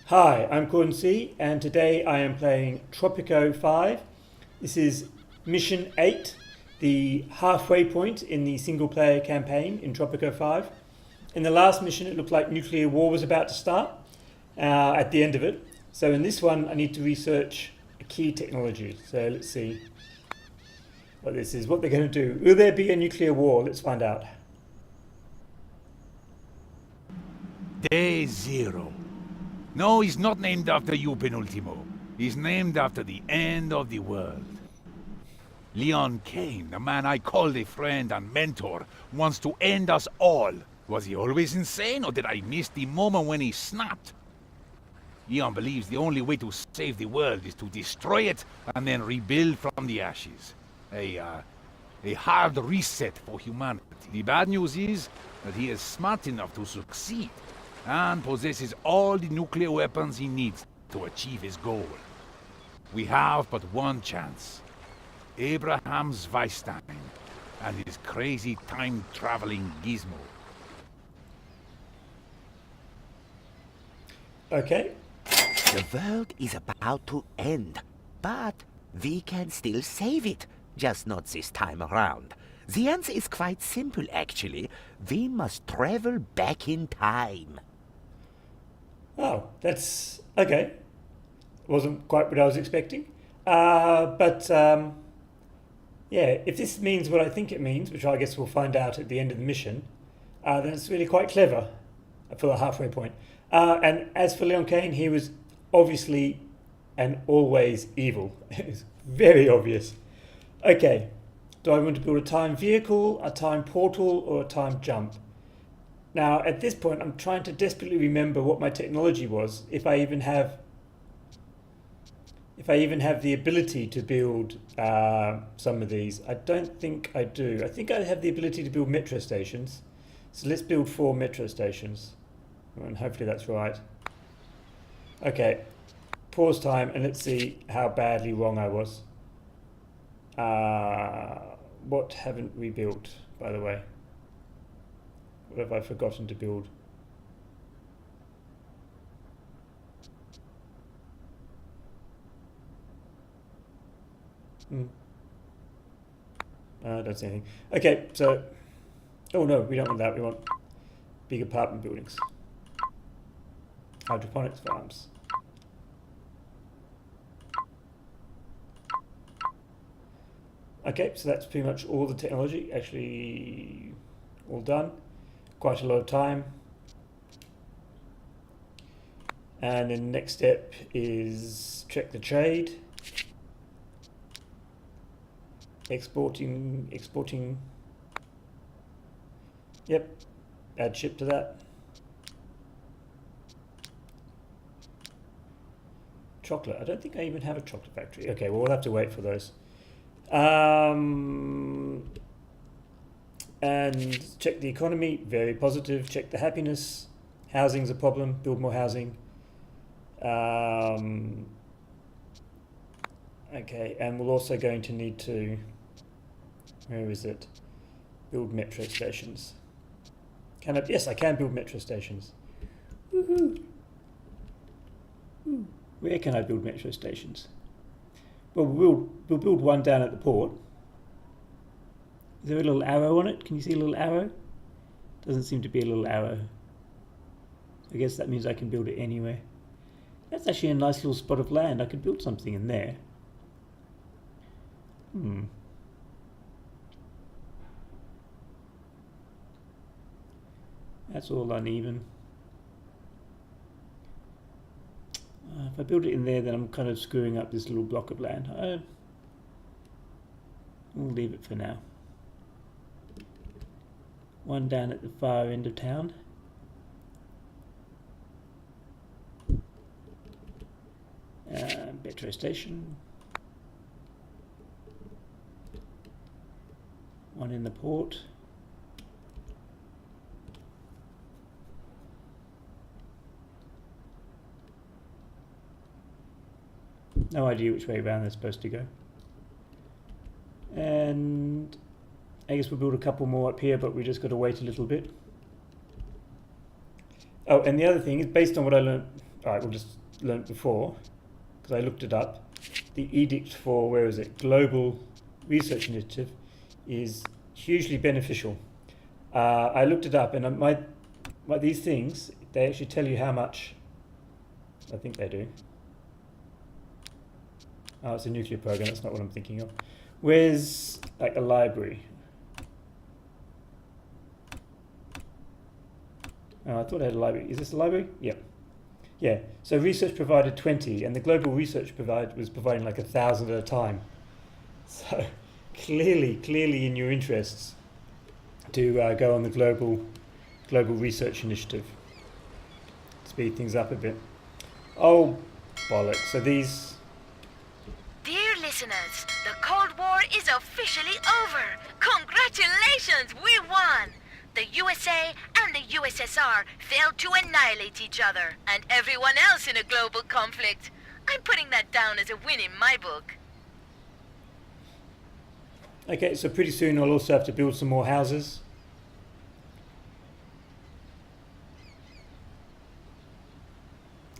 Hi, I'm Corn C, and today I am playing Tropico 5. This is Mission 8, the halfway point in the single player campaign in Tropico 5. In the last mission, it looked like nuclear war was about to start at the end of it. So in this one, I need to research a key technology. So let's see what this is, what they're going to do. Will there be a nuclear war? Let's find out. Day Zero. No, he's not named after you, Penultimo. He's named after the end of the world. Leon Kane, the man I called a friend and mentor, wants to end us all. Was he always insane, or did I miss the moment when he snapped? Leon believes the only way to save the world is to destroy it and then rebuild from the ashes. A hard reset for humanity. The bad news is that he is smart enough to succeed and possesses all the nuclear weapons he needs to achieve his goal. We have but one chance. Abraham Zweistein and his crazy time-traveling gizmo. Okay. The world is about to end, but we can still save it. Just not this time around. The answer is quite simple, actually. We must travel back in time. Oh, that's okay. Wasn't quite what I was expecting. Yeah, if this means what I think it means, which I guess we'll find out at the end of the mission, then it's really quite clever for the halfway point. And as for Leon Kane, he was obviously and always evil. It's very obvious. Okay, do I want to build a time vehicle, a time portal, or a time jump? Now, at this point, I'm trying to desperately remember what my technology was, if I even have the ability to build some of these. I don't think I do. I think I have the ability to build metro stations. So let's build 4 metro stations. And hopefully that's right. Okay, pause time and let's see how badly wrong I was. What haven't we built, by the way? What have I forgotten to build? I don't see anything. Okay, so... Oh no, we don't want that. We want big apartment buildings. Hydroponics farms. Okay, so that's pretty much all the technology. Actually, all done. Quite a lot of time. And then the next step is check the trade. Exporting. Yep, add ship to that. Chocolate, I don't think I even have a chocolate factory. Okay, well, we'll have to wait for those. And check the economy, very positive. Check the happiness, housing's a problem, build more housing. Okay, and we're also going to need to, where is it? Build metro stations. Can I? Yes, I can build metro stations. Woohoo! Where can I build metro stations? Well, we'll build one down at the port. Is there a little arrow on it? Can you see a little arrow? Doesn't seem to be a little arrow. I guess that means I can build it anywhere. That's actually a nice little spot of land. I could build something in there. That's all uneven. If I build it in there, then I'm kind of screwing up this little block of land. We'll leave it for now. One down at the far end of town. Metro station. One in the port. No idea which way around they're supposed to go. And I guess we'll build a couple more up here, but we just got to wait a little bit. Oh, and the other thing is, based on what I learned Alright, we'll just learn it before, because I looked it up. The edict for, where is it, Global Research Initiative is hugely beneficial. I looked it up, and these things, they actually tell you how much. I think they do. Oh, it's a nuclear program, that's not what I'm thinking of. Where's, like, a library? Oh, I thought I had a library. Is this a library? Yep. Yeah, so research provided 20, and the global research was providing like 1,000 at a time. So clearly in your interests to go on the global research initiative. Speed things up a bit. Oh, bollocks. So these... Dear listeners, the Cold War is officially over. Congratulations, we won! The USA and the USSR failed to annihilate each other, and everyone else in a global conflict. I'm putting that down as a win in my book. Okay, so pretty soon I'll also have to build some more houses.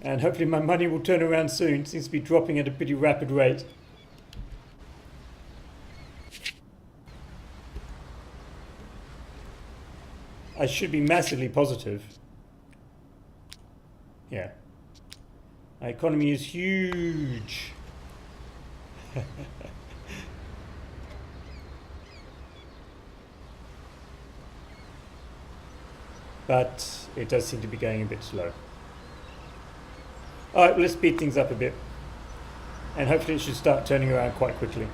And hopefully my money will turn around soon. It seems to be dropping at a pretty rapid rate. I should be massively positive. Yeah. Our economy is huge. But it does seem to be going a bit slow. Alright, well, let's speed things up a bit. And hopefully it should start turning around quite quickly.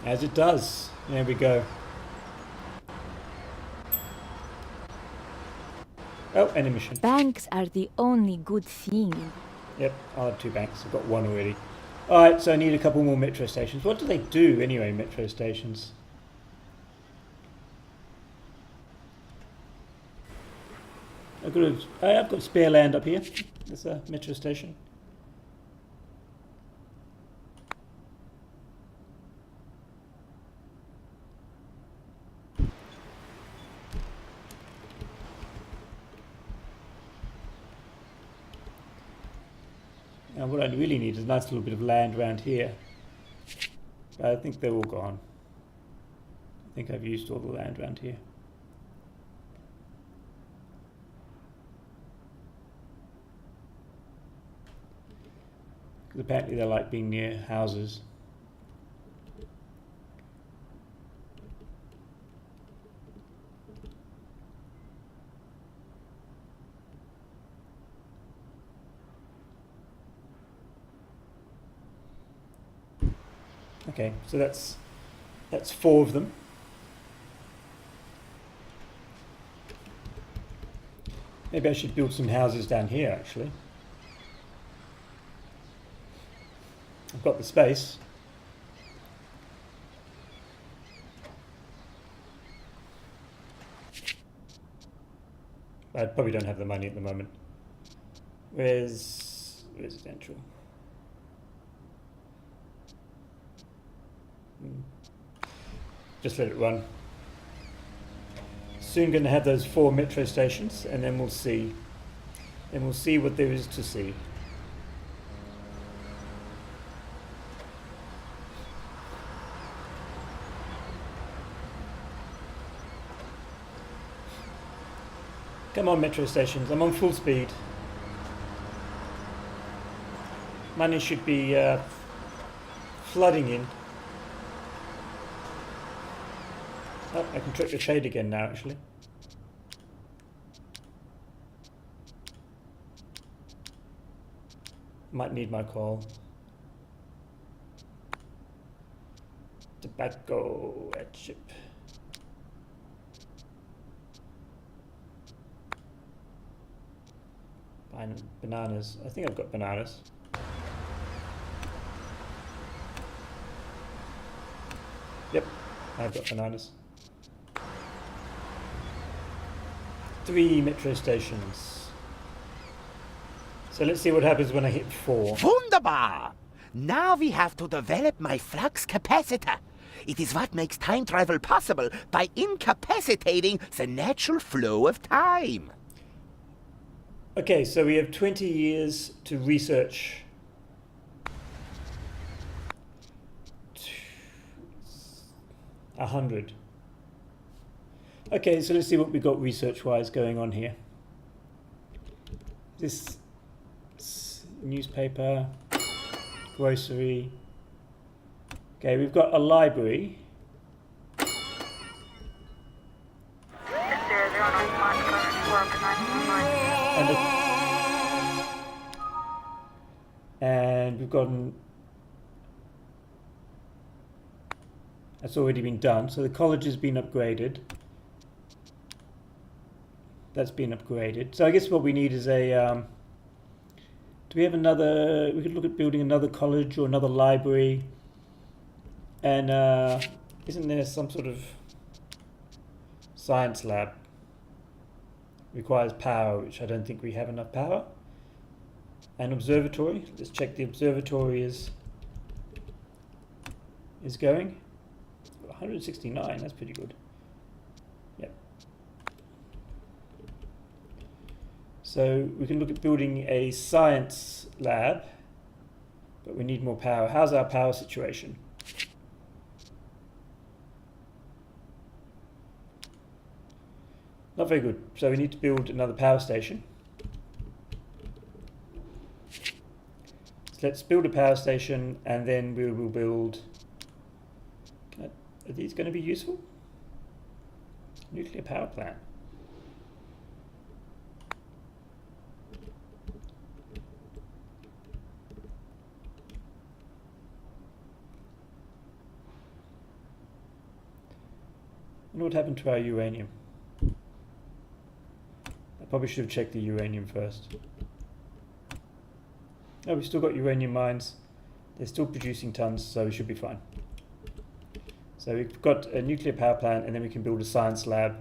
As it does. There we go. Oh, and a mission. Banks are the only good thing. Yep, I'll have 2 banks. I've got 1 already. Alright, so I need a couple more metro stations. What do they do anyway, metro stations? I've got spare land up here. There's a metro station. Now what I really need is a nice little bit of land around here. But I think they're all gone. I think I've used all the land around here. Because apparently they like being near houses. Okay, so that's 4 of them. Maybe I should build some houses down here actually. I've got the space. I probably don't have the money at the moment. Where's residential? Just let it run. Soon going to have those 4 metro stations, and then we'll see. Then we'll see what there is to see. Come on, metro stations. I'm on full speed. Money should be flooding in. Oh, I can trick the shade again now, actually. Might need my coal. Tobacco at ship. Bananas. I think I've got bananas. Yep, I've got bananas. 3 metro stations. So let's see what happens when I hit 4. Wunderbar! Now we have to develop my flux capacitor. It is what makes time travel possible by incapacitating the natural flow of time. Okay, so we have 20 years to research 100. Okay, so let's see what we've got research-wise going on here. This newspaper, grocery. Okay, we've got a library. And we've gotten, that's already been done. So the college has been upgraded. That's been upgraded. So I guess what we need is a, do we have another, we could look at building another college or another library. And isn't there some sort of science lab? Requires power, which I don't think we have enough power. An observatory. Let's check the observatory is going. 169, that's pretty good. Yep. So we can look at building a science lab, but we need more power. How's our power situation? Not very good. So we need to build another power station. So let's build a power station and then we will build... Are these going to be useful? Nuclear power plant. I wonder what happened to our uranium. I probably should have checked the uranium first. Oh, we've still got uranium mines. They're still producing tons, so we should be fine. So we've got a nuclear power plant, and then we can build a science lab,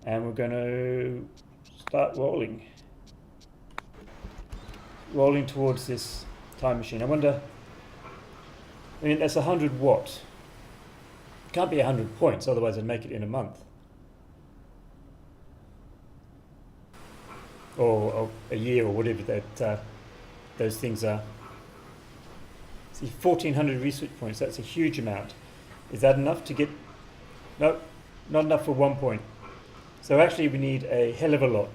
and we're going to start rolling towards this time machine. I wonder, I mean, that's 100 watt. It can't be 100 points, otherwise I'd make it in a month. Or a year, or whatever that those things are. See, 1,400 research points, that's a huge amount. Is that enough to get... No, not enough for 1 point. So actually we need a hell of a lot.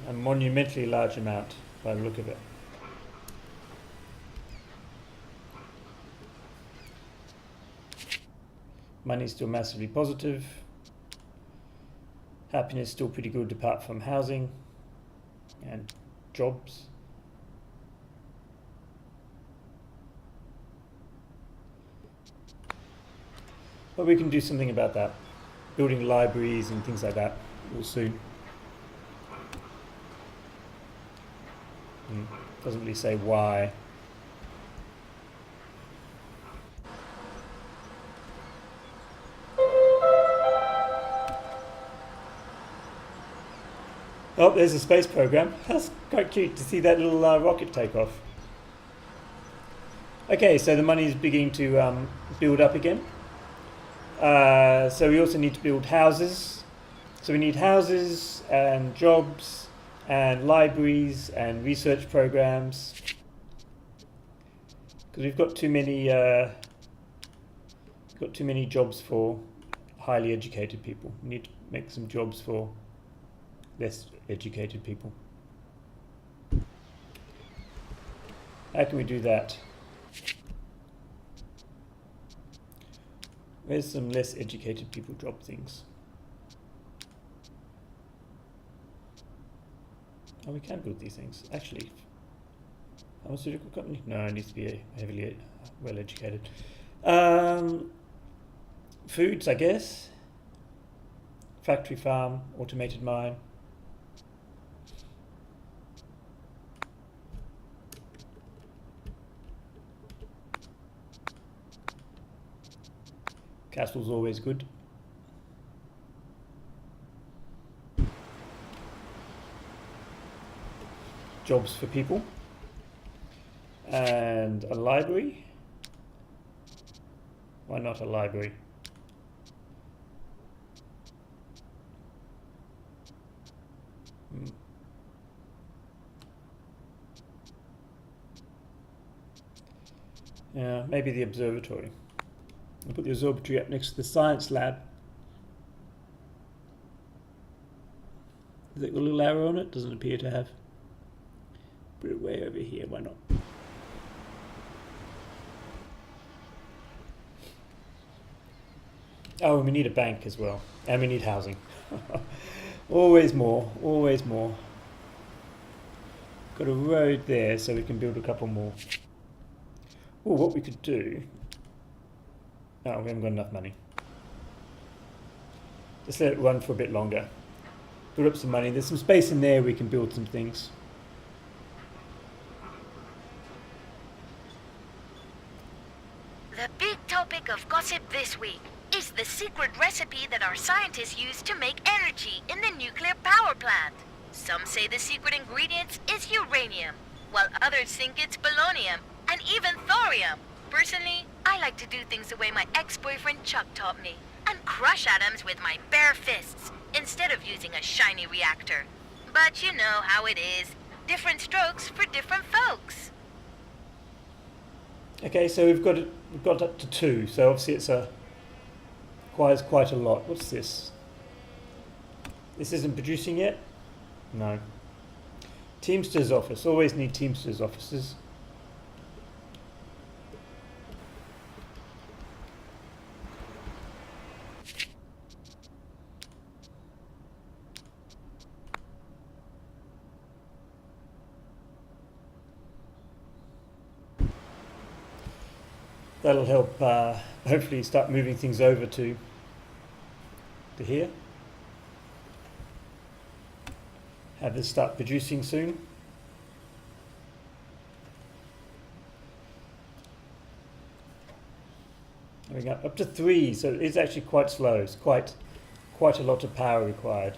A monumentally large amount by the look of it. Money's still massively positive. Happiness still pretty good apart from housing and jobs. But we can do something about that. Building libraries and things like that will soon. Doesn't really say why. Oh, there's a space program. That's quite cute to see that little rocket take off. Okay, so the money is beginning to build up again. So we also need to build houses. So we need houses and jobs and libraries and research programs. Because we've got too many jobs for highly educated people. We need to make some jobs for less educated people. How can we do that? Where's some less educated people job things? Oh, we can build these things. Actually, pharmaceutical company? No, it needs to be heavily well educated. Foods, I guess. Factory farm, automated mine. Castle's always good. Jobs for people. And a library. Why not a library? Yeah, maybe the observatory. I'll put the observatory up next to the science lab. Has it got a little arrow on it? Doesn't appear to have. Put it way over here, why not? Oh, and we need a bank as well. And we need housing. Always more, always more. Got a road there so we can build a couple more. Oh, what we could do... Oh, we haven't got enough money. Just let it run for a bit longer. Build up some money. There's some space in there we can build some things. The big topic of gossip this week is the secret recipe that our scientists use to make energy in the nuclear power plant. Some say the secret ingredient is uranium, while others think it's polonium and even thorium. Personally, I like to do things the way my ex-boyfriend Chuck taught me, and crush atoms with my bare fists instead of using a shiny reactor. But you know how it is. Different strokes for different folks. Okay, so we've got up to 2, so obviously it's requires quite a lot. What's this? This isn't producing yet? No. Teamster's office. Always need Teamster's offices. That'll help hopefully start moving things over to here. Have this start producing soon. We got up to 3, so it's actually quite slow. It's quite a lot of power required.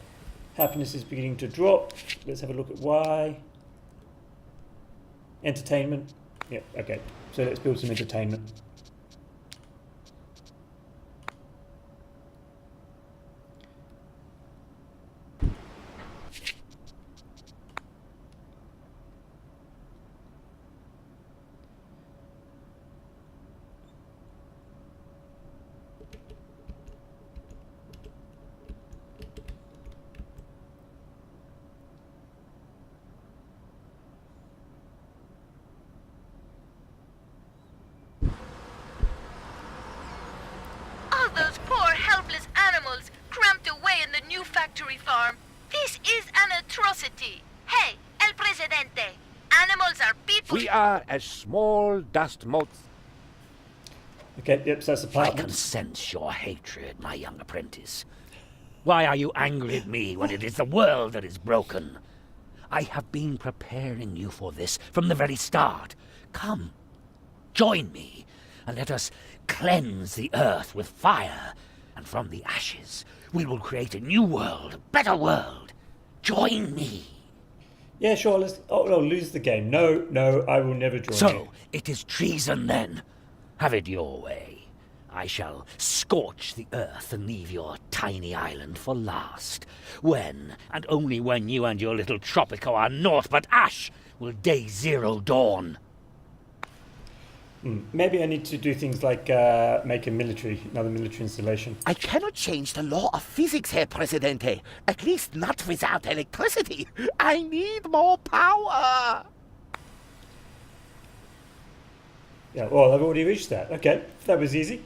Happiness is beginning to drop. Let's have a look at why. Entertainment. Yep, okay. So let's build some entertainment. Those poor helpless animals cramped away in the new factory farm. This is an atrocity. Hey, El Presidente, animals are people. We are as small dust motes. Okay, yep, so that's the I part. can sense your hatred, my young apprentice. Why are you angry at me when it is the world that is broken? I have been preparing you for this from the very start. Come, join me, and let us cleanse the earth with fire, and from the ashes we will create a new world, a better world. Join me. Yeah, sure, let's... Oh, no, lose the game. No, I will never join you. So, it is treason then. Have it your way. I shall scorch the earth and leave your tiny island for last. When, and only when you and your little Tropico are naught but ash, will day 0 dawn. Maybe I need to do things like make another military installation. I cannot change the law of physics, Herr Presidente. At least not without electricity. I need more power. Yeah, well, I've already reached that. Okay, that was easy.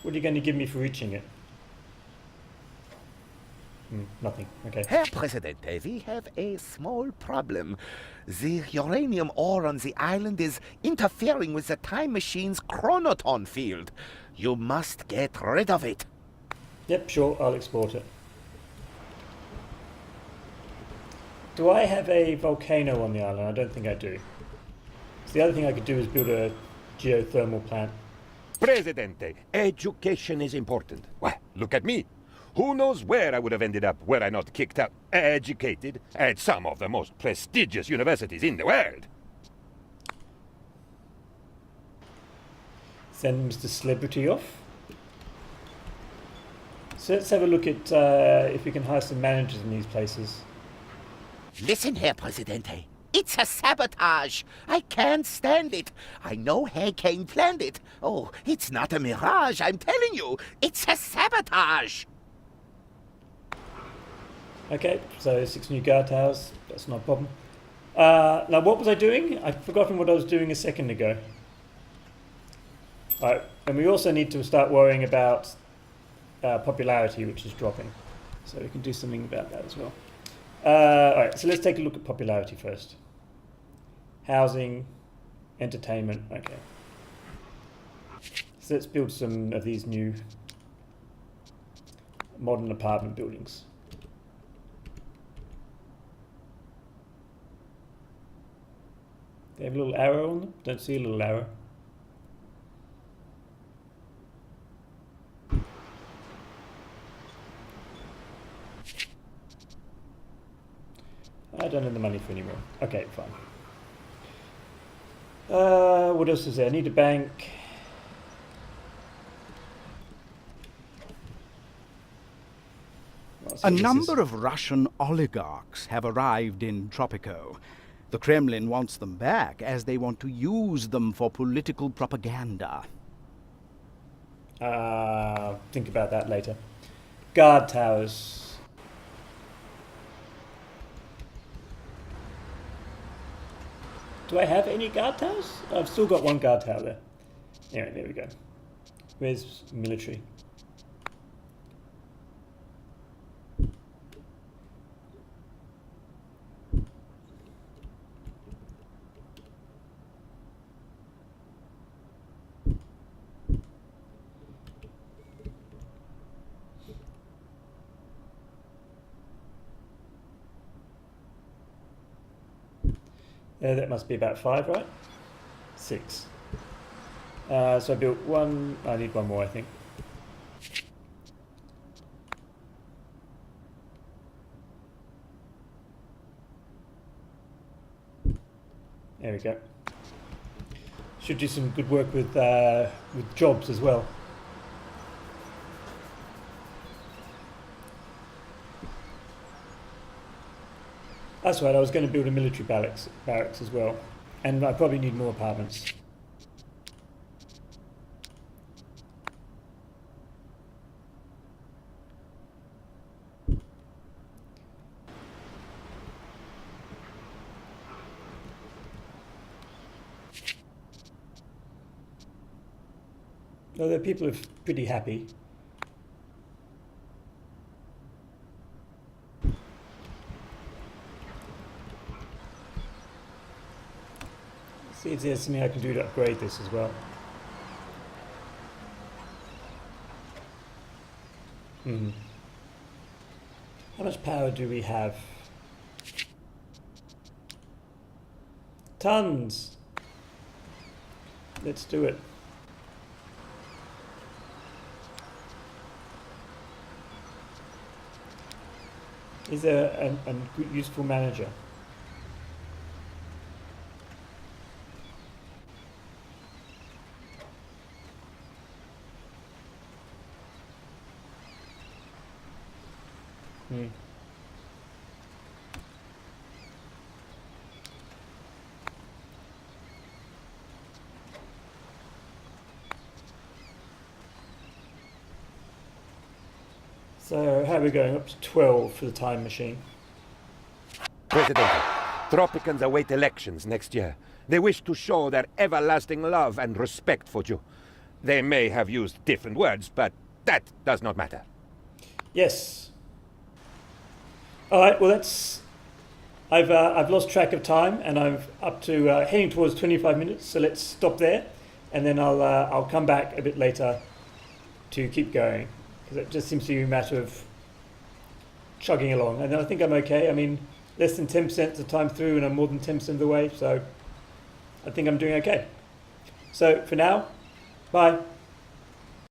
What are you going to give me for reaching it? Nothing. Okay. Herr Presidente, we have a small problem. The uranium ore on the island is interfering with the time machine's chronoton field. You must get rid of it. Yep, sure, I'll export it. Do I have a volcano on the island? I don't think I do. So the other thing I could do is build a geothermal plant. Presidente, education is important. Why, look at me. Who knows where I would have ended up were I not kicked out, educated, at some of the most prestigious universities in the world. Send Mr. Celebrity off. So let's have a look at if we can hire some managers in these places. Listen, Herr Presidente. It's a sabotage. I can't stand it. I know Hurricane planned it. Oh, it's not a mirage, I'm telling you. It's a sabotage. Okay, so 6 new guard towers. That's not a problem. Now, what was I doing? I've forgotten what I was doing a second ago. Alright, and we also need to start worrying about popularity, which is dropping. So we can do something about that as well. Alright, so let's take a look at popularity first. Housing, entertainment, okay. So let's build some of these new modern apartment buildings. They have a little arrow on them? Don't see a little arrow. I don't have the money for any more. Okay, fine. What else is there? I need a bank. A number of Russian oligarchs have arrived in Tropico. The Kremlin wants them back, as they want to use them for political propaganda. Think about that later. Guard towers. Do I have any guard towers? I've still got one guard tower there. Anyway, there we go. Where's military? That must be about 5, right? 6. So I built 1. I need 1 more, I think. There we go. Should do some good work with jobs as well. That's right, I was going to build a military barracks as well. And I probably need more apartments. Although people are pretty happy. See if there's something I can do to upgrade this as well. How much power do we have? Tons! Let's do it. Is there a good, useful manager? So how are we going? Up to 12 for the time machine. President, Tropicans await elections next year. They wish to show their everlasting love and respect for you. They may have used different words, but that does not matter. Yes. All right. Well, that's. I've lost track of time, and I'm up to heading towards 25 minutes. So let's stop there, and then I'll come back a bit later to keep going, because it just seems to be a matter of chugging along. And I think I'm okay. I mean, less than 10% of the time through, and I'm more than 10% of the way. So I think I'm doing okay. So for now, bye.